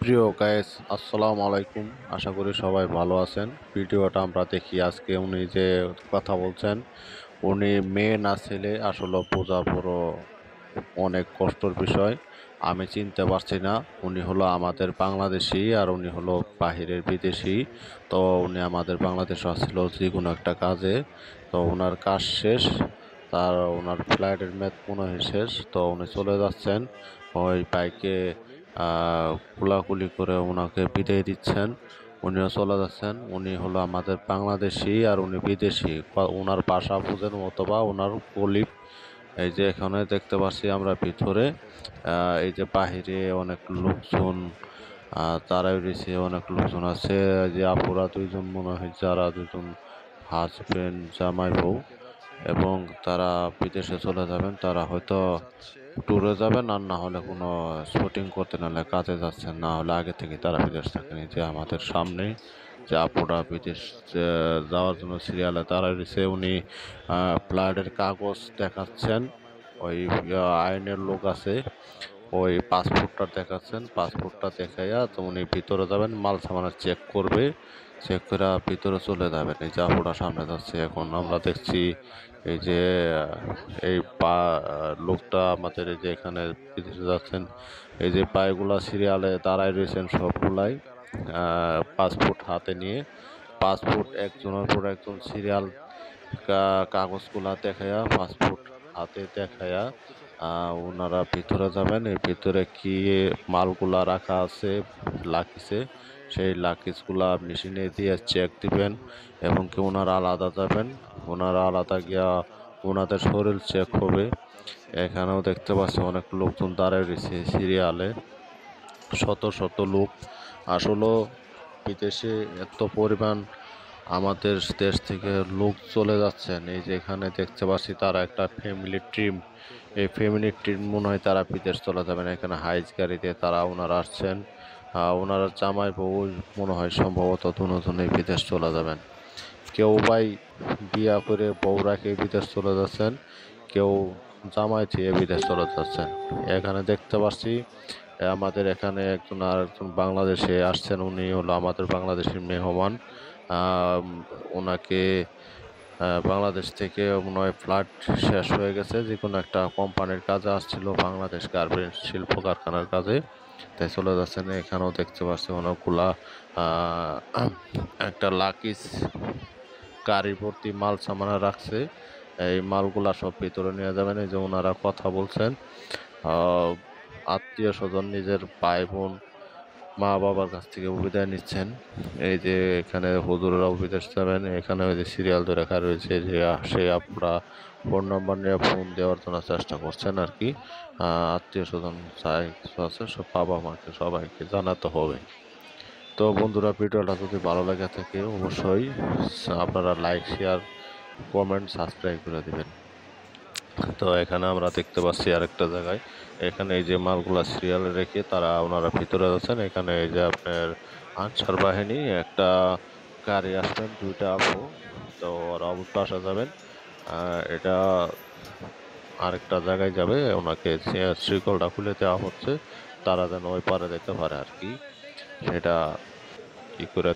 প্রিয় গাইস, আসসালামু আলাইকুম। আশা করি সবাই ভালো আছেন। ভিডিওটা আমরা দেখি। আজকে উনি যে কথা বলছেন, উনি মেয়ে না ছেলে আসলে বোঝা বড় অনেক কষ্টের বিষয়। আমি চিনতে পারছি না উনি হলো আমাদের বাংলাদেশি আর উনি হলো বাহিরের বিদেশি। তো উনি আমাদের বাংলাদেশে আসছিল যে কোনো একটা কাজে। তো ওনার কাজ শেষ, ওনার ফ্লাইটের মেয়াদ মনে হয় শেষ। তো উনি চলে যাচ্ছেন। ওই বাইকে কোলাকুলি করে ওনাকে বিদায় দিচ্ছেন। উনিও চলে যাচ্ছেন। উনি হলো আমাদের বাংলাদেশি আর উনি বিদেশি। ওনার ভাষা বুঝেন অথবা ওনার কলিগ। এই যে এখানে দেখতে পাচ্ছি আমরা ভিতরে, এই যে বাহিরে অনেক লোকজন তারাই রয়েছে, অনেক লোকজন আছে। এই যে আপুরা দুইজন মনে হয়, যারা দুজন হাজবেন্ড জামাই বউ, এবং তারা বিদেশে চলে যাবেন। তারা হয়তো ট্যুরে যাবেন, আর না হলে কোনো শুটিং করতে, নাহলে কাজে যাচ্ছেন, না হলে আগে থেকে তারা বিদেশ থাকেন। এই যে আমাদের সামনে যে আপুরা বিদেশ যাওয়ার জন্য সিরিয়ালে দাঁড়ায় রয়েছে, উনি ফ্লাইটের কাগজ দেখাচ্ছেন। ওই আইনের লোক আছে, ওই পাসপোর্টটা দেখাচ্ছেন। পাসপোর্টটা দেখাইয়া তো উনি ভিতরে যাবেন, মাল সামানা চেক করবে। চেক করে ভিতরে চলে যাবেন। এই যে আপুরা সামনে যাচ্ছে। এখন আমরা দেখছি এই যে এই লোকটা আমাদের এই যে এখানে বিদেশে যাচ্ছেন, এই যে পায়গুলা সিরিয়ালে দাঁড়ায় রয়েছেন সবগুলাই, পাসপোর্ট হাতে নিয়ে। পাসপোর্ট একজনের পর একজন সিরিয়াল কাগজগুলা দেখাইয়া, পাসপোর্ট হাতে দেখাইয়া ওনারা ভিতরে যাবেন। এই ভিতরে কি মালগুলা রাখা আছে লাকিসে, সেই লাকিসগুলা মেশিনে দিয়ে চেক দিবেন, এবং কি ওনারা আলাদা যাবেন। ওনারা আলাদা গিয়া ওনাদের শরীর চেক হবে। এখানেও দেখতে পাচ্ছি অনেক লোকজন দাঁড়ায় রয়েছে সিরিয়ালে, শত শত লোক। আসলে বিদেশে এত পরিমাণ আমাদের দেশ থেকে লোক চলে যাচ্ছেন। এই যে এখানে দেখতে পাচ্ছি তারা একটা ফ্যামিলি ট্রিম, এই ফ্যামিলি ট্রিম মনে হয় তারা বিদেশ চলে যাবেন। এখানে হাইস গাড়িতে তারা ওনারা আসছেন। ওনারা জামাই বউ মনে হয় সম্ভবত দুজনেই বিদেশ চলে যাবেন। কেউ ভাই বিয়া করে বউ রাখে বিদেশ চলে যাচ্ছেন, কেউ জামাই থেকে বিদেশ চলে যাচ্ছেন। এখানে দেখতে পাচ্ছি আমাদের এখানে একজন আর একজন বাংলাদেশে আসছেন। উনি হলো আমাদের বাংলাদেশের মেহমান। ওনাকে বাংলাদেশ থেকে মনে হয় ফ্লাইট শেষ হয়ে গেছে, যে কোনো একটা কোম্পানির কাজে আসছিল, বাংলাদেশ গার্মেন্টস শিল্প কারখানার কাজে, তাই চলে যাচ্ছেন। এখানেও দেখতে পাচ্ছি অনেকগুলা একটা লাকিস গাড়ি ভর্তি মাল সামানা রাখছে। এই মালগুলা সব ভিতরে নিয়ে যাবেন। এই যে ওনারা কথা বলছেন, আত্মীয় স্বজন, নিজের ভাই বোন, মা বাবার কাছ থেকে বিদায় নিচ্ছেন। এই যে এখানে হুজুরেরাও বিদেশ যাবেন। এখানে ওই যে সিরিয়াল ধরে রাখা রয়েছে, যে সেই আপনারা ফোন নাম্বার নিয়ে ফোন দেওয়ার জন্য চেষ্টা করছেন আর কি। আত্মীয় স্বজন যাই কিছু আছে সব বাবা মাকে সবাইকে জানাতে হবে। তো বন্ধুরা, ভিডিওটা যদি ভালো লাগে থাকে অবশ্যই আপনারা লাইক, শেয়ার, কমেন্ট, সাবস্ক্রাইব করে দিবেন। তো এখানে আমরা দেখতে পাচ্ছি আরেকটা জায়গায়, এখানে এই যে মালগুলা সিরিয়ালে রেখে তারা ওনারা ভিতরে যাচ্ছেন। এখানে এই যে আপনার আনসার বাহিনী একটা গাড়ি আসবেন, দুইটা আপু, তো ওরা অবশ্য আসা যাবেন। এটা আরেকটা জায়গায় যাবে, ওনাকে শ্রীকলটা খুলে দেওয়া হচ্ছে, তারা যেন ওই পারে যেতে পারে আর কি। সেটা কি করে